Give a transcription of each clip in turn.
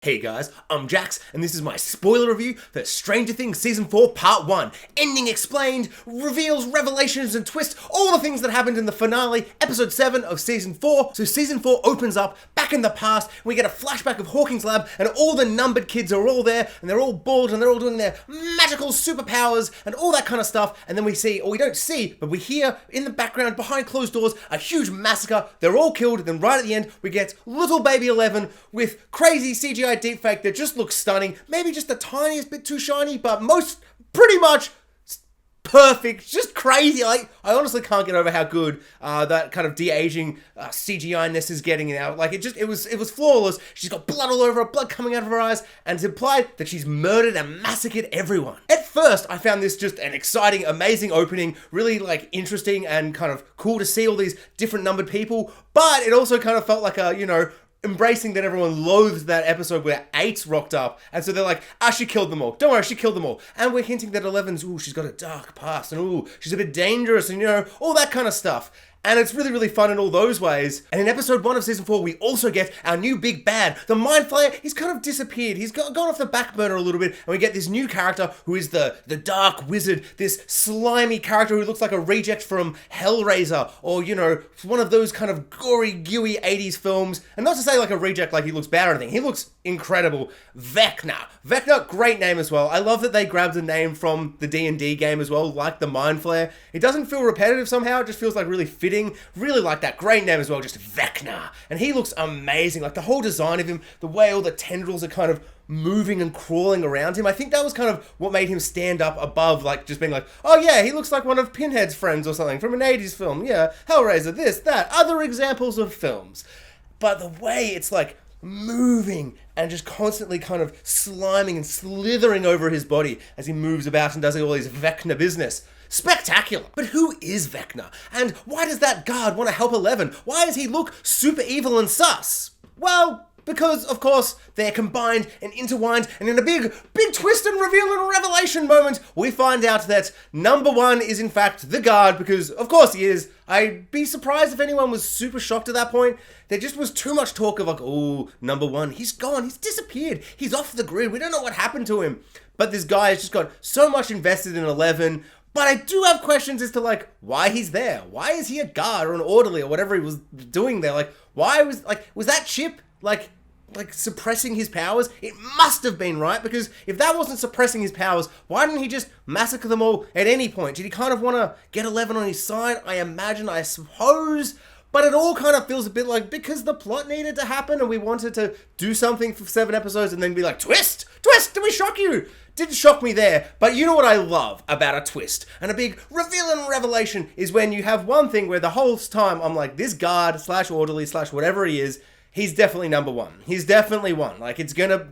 Hey guys, I'm Jax, and this is my spoiler review for Stranger Things Season 4 Part 1. Ending explained, reveals, revelations and twists, all the things that happened in the finale, Episode 7 of Season 4. So Season 4 opens up, back in the past, we get a flashback of Hawking's lab, and all the numbered kids are all there, and they're all bald, and they're all doing their magical superpowers, and all that kind of stuff, and then we see, or we don't see, but we hear, in the background, behind closed doors, a huge massacre, they're all killed, then right at the end, we get little baby 11 with crazy CGI deepfake that just looks stunning, maybe just the tiniest bit too shiny, but pretty much perfect, just crazy. I honestly can't get over how good that kind of de-aging CGI-ness is getting now. Like it was flawless. She's got blood all over her, blood coming out of her eyes, and it's implied that she's murdered and massacred everyone. At first, I found this just an exciting, amazing opening, really like interesting and kind of cool to see all these different numbered people, but it also kind of felt like a, embracing that everyone loathed that episode where 8 rocked up, and so they're like, she killed them all. Don't worry, she killed them all. And we're hinting that 11's, she's got a dark past, and she's a bit dangerous, and all that kind of stuff. And it's really, really fun in all those ways. And in episode 1 of Season 4, we also get our new big bad. The Mind Flayer, he's kind of disappeared. He's gone off the back burner a little bit. And we get this new character who is the Dark Wizard. This slimy character who looks like a reject from Hellraiser. Or, one of those kind of gory, gooey 80s films. And not to say like a reject like he looks bad or anything. He looks incredible. Vecna. Vecna, great name as well. I love that they grabbed a name from the D&D game as well, like the Mind Flayer. It doesn't feel repetitive somehow. It just feels like really fitting. Really like that. Great name as well, just Vecna. And he looks amazing. Like the whole design of him, the way all the tendrils are kind of moving and crawling around him. I think that was kind of what made him stand up above, like just being like, oh yeah, he looks like one of Pinhead's friends or something from an 80s film. Yeah, Hellraiser, this, that, other examples of films. But the way it's like moving and just constantly kind of sliming and slithering over his body as he moves about and does all his Vecna business. Spectacular. But who is Vecna? And why does that guard want to help 11? Why does he look super evil and sus? Well, because, of course, they're combined and intertwined, and in a big twist and reveal and revelation moment, we find out that number 1 is in fact the guard, because, of course, he is. I'd be surprised if anyone was super shocked at that point. There just was too much talk of like, number 1, he's gone, he's disappeared, he's off the grid, we don't know what happened to him. But this guy has just got so much invested in 11, but I do have questions as to like why he's there. Why is he a guard or an orderly or whatever he was doing there? Like, was that Chip like suppressing his powers? It must have been, right? Because if that wasn't suppressing his powers, why didn't he just massacre them all at any point? Did he kind of want to get 11 on his side? I suppose. But it all kind of feels a bit like because the plot needed to happen and we wanted to do something for 7 episodes and then be like, twist, did we shock you? Didn't shock me there, but you know what I love about a twist and a big reveal and revelation is when you have one thing where the whole time I'm like, this guard / orderly / whatever he is, he's definitely number 1. He's definitely one. Like it's gonna...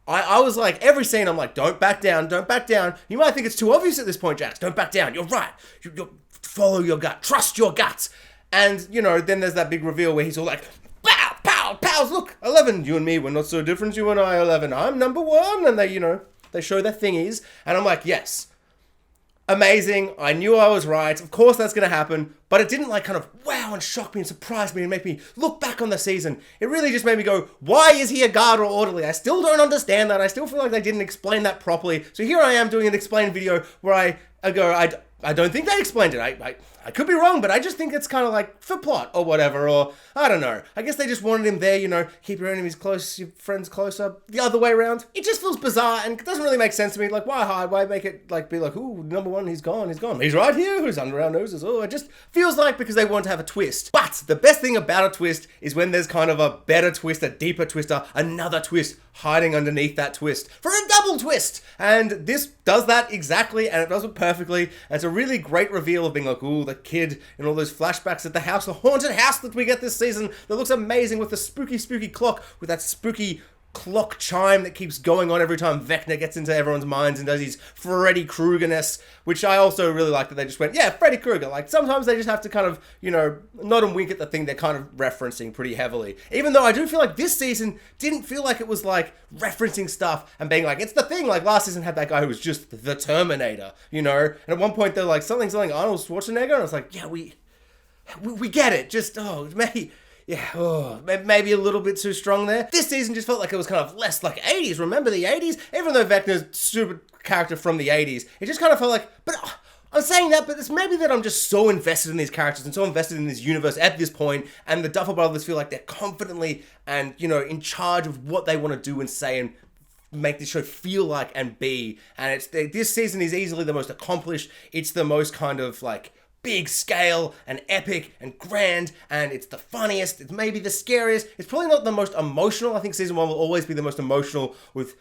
I was like, every scene I'm like, don't back down. You might think it's too obvious at this point, Jax. Don't back down. You're right. You follow your gut. Trust your guts. And, then there's that big reveal where he's all like, pow, pow, pals, look, 11, you and me, we're not so different, you and I, 11, I'm number 1, and they show their thingies, and I'm like, yes, amazing, I knew I was right, of course that's gonna happen, but it didn't like kind of wow and shock me and surprise me and make me look back on the season. It really just made me go, why is he a guard or orderly? I still don't understand that, I still feel like they didn't explain that properly, so here I am doing an explained video where I go, I don't think they explained it. I could be wrong, but I just think it's kind of like for plot or whatever, or I don't know. I guess they just wanted him there, keep your enemies close, your friends closer, the other way around. It just feels bizarre and it doesn't really make sense to me. Like, why hide? Why make it like be like, ooh, number 1, he's gone. He's right here, he's under our noses. Oh, it just feels like because they want to have a twist. But the best thing about a twist is when there's kind of a better twist, a deeper twister, another twist hiding underneath that twist for a double twist. And this does that exactly, and it does it perfectly. And it's a really great reveal of being like, ooh, the kid in all those flashbacks at the house, the haunted house that we get this season that looks amazing with the spooky clock, with that spooky clock chime that keeps going on every time Vecna gets into everyone's minds and does his Freddy Krueger-ness, which I also really like that they just went, yeah, Freddy Krueger. Like, sometimes they just have to kind of, nod and wink at the thing they're kind of referencing pretty heavily. Even though I do feel like this season didn't feel like it was, like, referencing stuff and being like, it's the thing. Like, last season had that guy who was just the Terminator, And at one point, they're like, something Arnold Schwarzenegger, and I was like, yeah, we get it. Just, maybe... yeah, maybe a little bit too strong there. This season just felt like it was kind of less like 80s. Remember the 80s? Even though Vecna's super character from the 80s, it just kind of felt like, but I'm saying that, but it's maybe that I'm just so invested in these characters and so invested in this universe at this point, and the Duffer Brothers feel like they're confidently and, in charge of what they want to do and say and make this show feel like and be. And this season is easily the most accomplished. It's the most kind of like big scale and epic and grand, and it's the funniest. It's maybe the scariest. It's probably not the most emotional. I think season 1 will always be the most emotional with,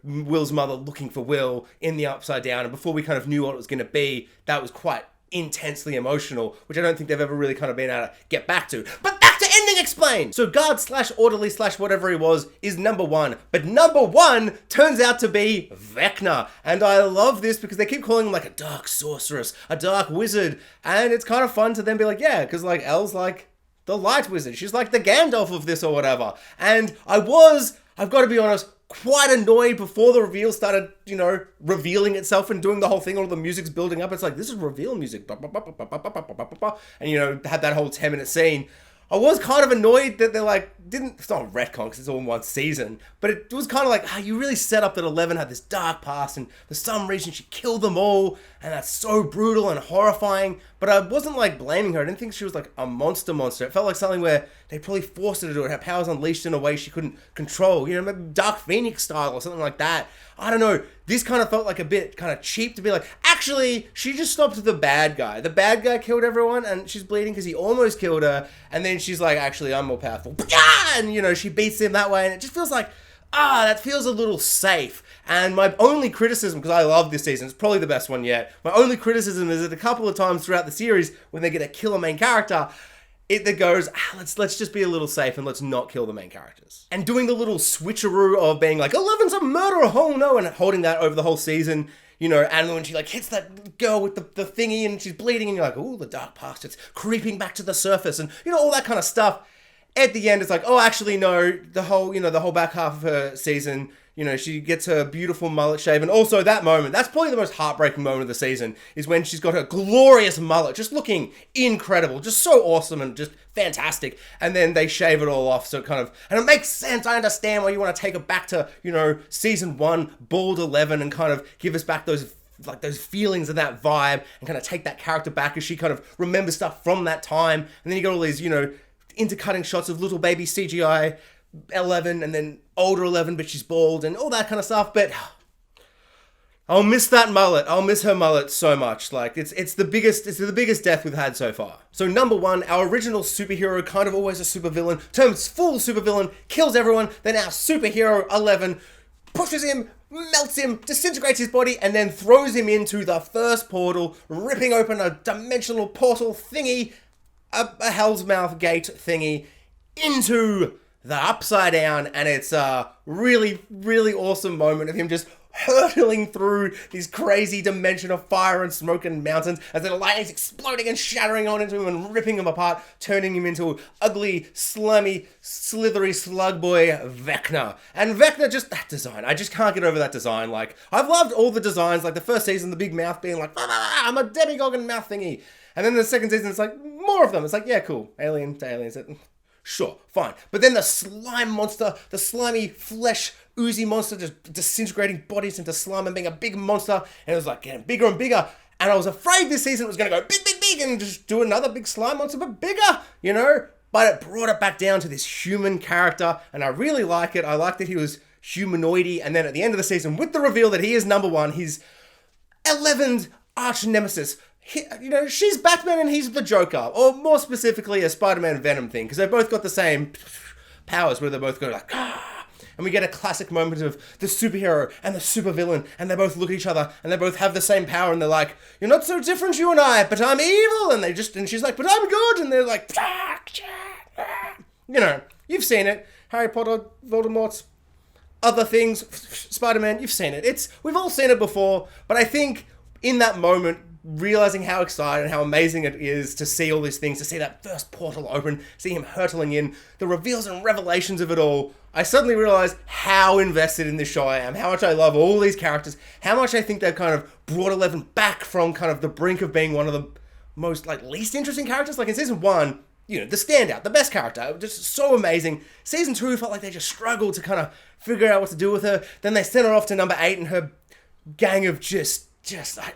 Will's mother looking for Will in the Upside Down. And before we kind of knew what it was going to be, that was quite intensely emotional, which I don't think they've ever really kind of been able to get back to. But back to Ending Explained! So guard / orderly / whatever he was is number 1. But number 1 turns out to be Vecna. And I love this because they keep calling him like a dark sorceress, a dark wizard. And it's kind of fun to then be like, yeah, because like Elle's like the light wizard. She's like the Gandalf of this or whatever. And I've got to be honest, quite annoyed before the reveal started, revealing itself and doing the whole thing. All the music's building up. It's like, this is reveal music. And, had that whole 10-minute scene. I was kind of annoyed that they're like, it's not a retcon because it's all in one season, but it was kind of like, you really set up that 11 had this dark past and for some reason she killed them all, and that's so brutal and horrifying. But I wasn't like blaming her. I didn't think she was like a monster. It felt like something where they probably forced her to do it. Her powers unleashed in a way she couldn't control, maybe Dark Phoenix style or something like that. I don't know. This kind of felt like a bit kind of cheap to be like, actually, she just stopped the bad guy. The bad guy killed everyone and she's bleeding because he almost killed her. And then she's like, actually, I'm more powerful. And, she beats him that way. And it just feels like, that feels a little safe. And my only criticism, because I love this season, it's probably the best one yet. My only criticism is that a couple of times throughout the series, when they get a killer main character, that goes, let's just be a little safe and let's not kill the main characters. And doing the little switcheroo of being like, 11's a murderer, oh no, and holding that over the whole season, and when she like hits that girl with the thingy and she's bleeding and you're like, the dark past, it's creeping back to the surface and, all that kind of stuff. At the end, it's like, actually, no, the whole back half of her season, she gets her beautiful mullet shave. And also that moment, that's probably the most heartbreaking moment of the season, is when she's got her glorious mullet, just looking incredible, just so awesome and just fantastic. And then they shave it all off. So and it makes sense. I understand why you want to take it back to, season 1, bald 11, and kind of give us back those feelings and that vibe and kind of take that character back as she kind of remembers stuff from that time. And then you got all these, intercutting shots of little baby CGI 11 and then older 11 but she's bald and all that kind of stuff. But I'll miss that mullet. I'll miss her mullet so much. Like it's the biggest death we've had so far. So number 1, our original superhero, kind of always a supervillain, turns full supervillain, kills everyone. Then our superhero 11 pushes him, melts him, disintegrates his body, and then throws him into the first portal, ripping open a dimensional portal thingy, a Hell's Mouth gate thingy, into the Upside Down. And it's a really, really awesome moment of him just hurtling through this crazy dimension of fire and smoke and mountains as the lightning's exploding and shattering on into him and ripping him apart, turning him into ugly, slimy, slithery slug boy Vecna. And Vecna, just that design, I just can't get over that design. Like, I've loved all the designs, like the first season, the big mouth being like, I'm a demigorgon mouth thingy. And then the second season, it's like, more of them. It's like, yeah, cool. Alien to aliens. Sure, fine. But then the slime monster, the slimy flesh oozy monster just disintegrating bodies into slime and being a big monster. And it was like getting bigger and bigger. And I was afraid this season it was going to go big, big, big and just do another big slime monster, but bigger, But it brought it back down to this human character. And I really like it. I like that he was humanoidy. And then at the end of the season, with the reveal that he is number 1, he's 11's arch nemesis. She's Batman and he's the Joker, or more specifically a Spider-Man Venom thing, because they both got the same powers where they both go like, and we get a classic moment of the superhero and the supervillain, and they both look at each other and they both have the same power, and they're like, you're not so different, you and I, but I'm evil, and she's like, but I'm good, and they're like, you've seen it, Harry Potter, Voldemort's other things, Spider-Man, you've seen it. We've all seen it before, but I think in that moment, realizing how excited and how amazing it is to see all these things, to see that first portal open, see him hurtling in, the reveals and revelations of it all, I suddenly realized how invested in this show I am, how much I love all these characters, how much I think they've kind of brought 11 back from kind of the brink of being one of the most, least interesting characters. Like in season 1, the standout, the best character. Just so amazing. Season 2 felt like they just struggled to kind of figure out what to do with her. Then they sent her off to number 8 and her gang of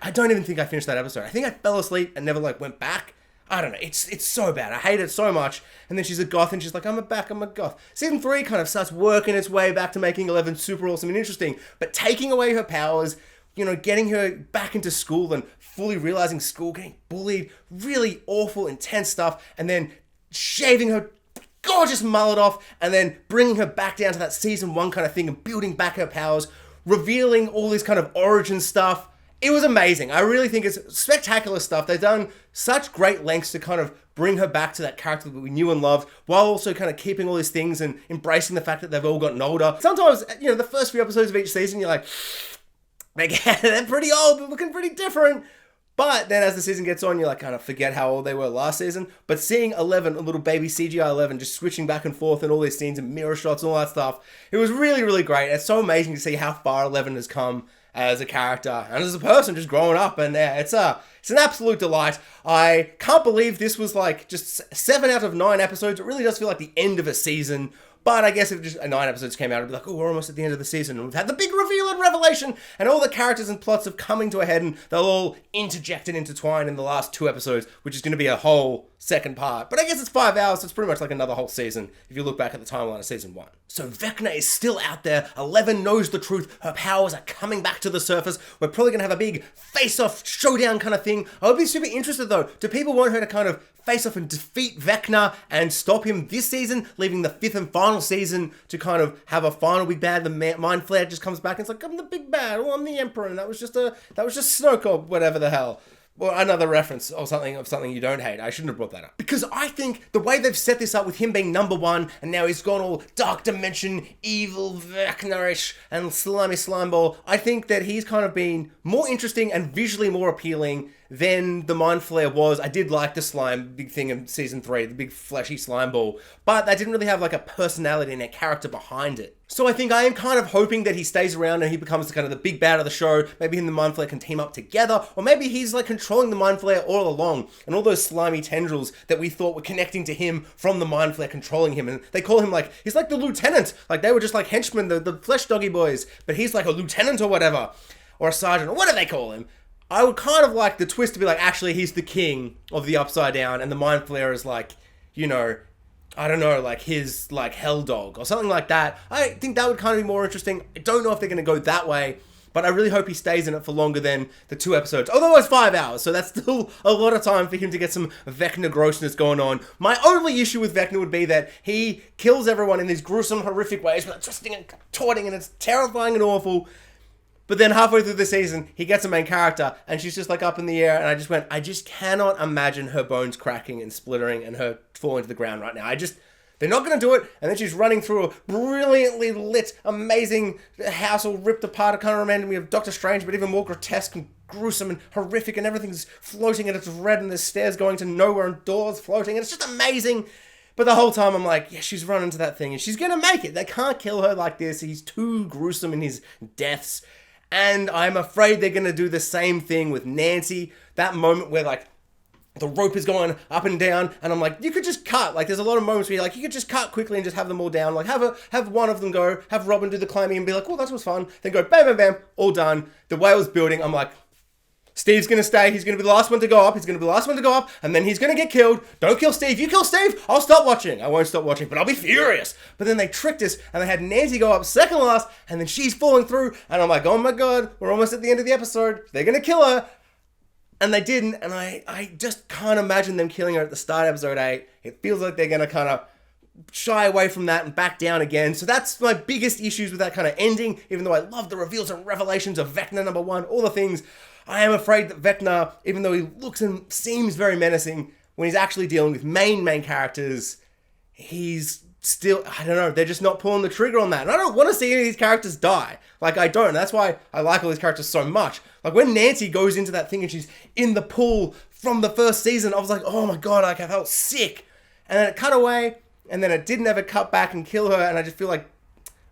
I don't even think I finished that episode. I think I fell asleep and never went back. I don't know. It's so bad. I hate it so much. And then she's a goth and she's like, I'm a goth. Season 3 kind of starts working its way back to making 11 super awesome and interesting. But taking away her powers, getting her back into school and fully realizing school, getting bullied, really awful, intense stuff. And then shaving her gorgeous mullet off and then bringing her back down to that season 1 kind of thing and building back her powers, revealing all this kind of origin stuff. It was amazing. I really think it's spectacular stuff. They've done such great lengths to kind of bring her back to that character that we knew and loved, while also kind of keeping all these things and embracing the fact that they've all gotten older. Sometimes, the first few episodes of each season, you're like, they're pretty old, they're looking pretty different. But then as the season gets on, you kind of forget how old they were last season. But seeing 11, a little baby CGI 11, just switching back and forth and all these scenes and mirror shots and all that stuff, it was really, really great. It's so amazing to see how far 11 has come as a character and as a person just growing up, and it's an absolute delight. I can't believe this was just 7 out of 9 episodes. It really does feel like the end of a season. But I guess if just 9 episodes came out, it'd be like, oh, we're almost at the end of the season. And we've had the big reveal and revelation, and all the characters and plots have coming to a head, and they'll all interject and intertwine in the last 2 episodes, which is going to be a whole second part. But I guess it's 5 hours, so it's pretty much like another whole season, if you look back at the timeline of season 1. So Vecna is still out there. 11 knows the truth. Her powers are coming back to the surface. We're probably going to have a big face-off showdown kind of thing. I would be super interested, though. Do people want her to kind of face off and defeat Vecna and stop him this season, leaving the 5th and final season to kind of have a final big bad? The Mind Flayer just comes back and it's like, I'm the big bad, oh, I'm the Emperor, and that was just Snoke or whatever the hell. Well, another reference of something you don't hate. I shouldn't have brought that up. Because I think the way they've set this up with him being number 1, and now he's gone all dark dimension, evil, Vecna-ish, and slimy slime ball, I think that he's kind of been more interesting and visually more appealing than the Mind Flayer was. I did like the slime big thing in season 3, the big fleshy slime ball, but they didn't really have a personality and a character behind it. So I think I am kind of hoping that he stays around and he becomes the big bad of the show. Maybe him and the Mind Flayer can team up together, or maybe he's controlling the Mind Flayer all along, and all those slimy tendrils that we thought were connecting to him from the Mind Flayer controlling him, and they call him he's like the lieutenant, they were just henchmen, the flesh doggy boys, but he's like a lieutenant or whatever, or a sergeant, or what do they call him? I would kind of like the twist to be actually he's the king of the Upside Down, and the Mind Flayer is I don't know, his hell dog or something like that. I think that would kind of be more interesting. I don't know if they're going to go that way, but I really hope he stays in it for longer than the 2 episodes. Although it's 5 hours, so that's still a lot of time for him to get some Vecna grossness going on. My only issue with Vecna would be that he kills everyone in these gruesome, horrific ways, twisting and contorting, and it's terrifying and awful. But then halfway through the season, he gets a main character, and she's just up in the air, and I just cannot imagine her bones cracking and splittering and her falling to the ground right now. They're not going to do it, and then she's running through a brilliantly lit, amazing house all ripped apart. It kind of reminded me of Doctor Strange, but even more grotesque and gruesome and horrific, and everything's floating and it's red, and there's stairs going to nowhere and doors floating, and it's just amazing. But the whole time I'm like, yeah, she's running to that thing, and she's going to make it. They can't kill her like this. He's too gruesome in his deaths. And I'm afraid they're going to do the same thing with Nancy. That moment where, the rope is going up and down, and I'm like, you could just cut. There's a lot of moments where you're you could just cut quickly and just have them all down. Have one of them go, have Robin do the climbing and be like, oh, that was fun. Then go, bam, bam, bam, all done. The whale's building. I'm like, Steve's going to stay. He's going to be the last one to go up. He's going to be the last one to go up, and then he's going to get killed. Don't kill Steve. You kill Steve, I'll stop watching. I won't stop watching, but I'll be furious. But then they tricked us, and they had Nancy go up second last, and then she's falling through, and I'm like, oh my god, we're almost at the end of the episode. They're going to kill her. And they didn't, and I just can't imagine them killing her at the start of episode 8. It feels like they're going to kind of shy away from that and back down again. So that's my biggest issues with that kind of ending, even though I love the reveals and revelations of Vecna number 1, all the things. I am afraid that Vecna, even though he looks and seems very menacing, when he's actually dealing with main characters, he's still, I don't know, they're just not pulling the trigger on that. And I don't want to see any of these characters die. I don't. That's why I like all these characters so much. When Nancy goes into that thing and she's in the pool from the first season, I was like, oh my god, I felt sick. And then it cut away, and then it didn't ever cut back and kill her, and I just feel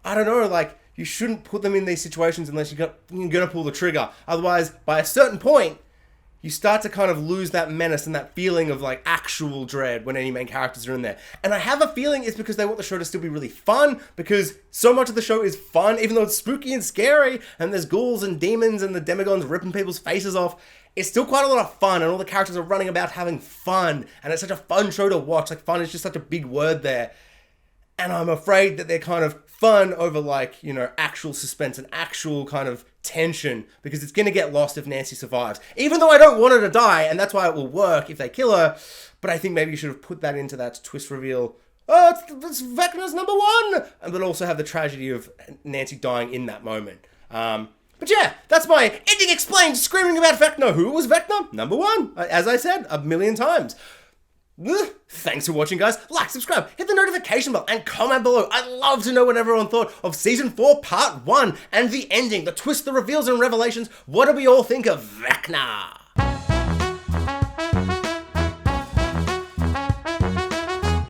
I don't know, you shouldn't put them in these situations unless you're going to pull the trigger. Otherwise, by a certain point, you start to kind of lose that menace and that feeling of like actual dread when any main characters are in there. And I have a feeling it's because they want the show to still be really fun, because so much of the show is fun, even though it's spooky and scary, and there's ghouls and demons and the demigons ripping people's faces off. It's still quite a lot of fun, and all the characters are running about having fun, and it's such a fun show to watch. Like, fun is just such a big word there. And I'm afraid that they're kind of fun over, like, you know, actual suspense and actual kind of tension, because it's going to get lost if Nancy survives. Even though I don't want her to die, and that's why it will work if they kill her, but I think maybe you should have put that into that twist reveal. Oh, it's Vecna's number one! But also have the tragedy of Nancy dying in that moment. But yeah, that's my ending explained, screaming about Vecna. Who was Vecna? Number one, as I said a million times. Thanks for watching, guys. Like, subscribe, hit the notification bell, and comment below. I'd love to know what everyone thought of Season 4 Part 1 and the ending, the twists, the reveals, and revelations. What do we all think of Vecna?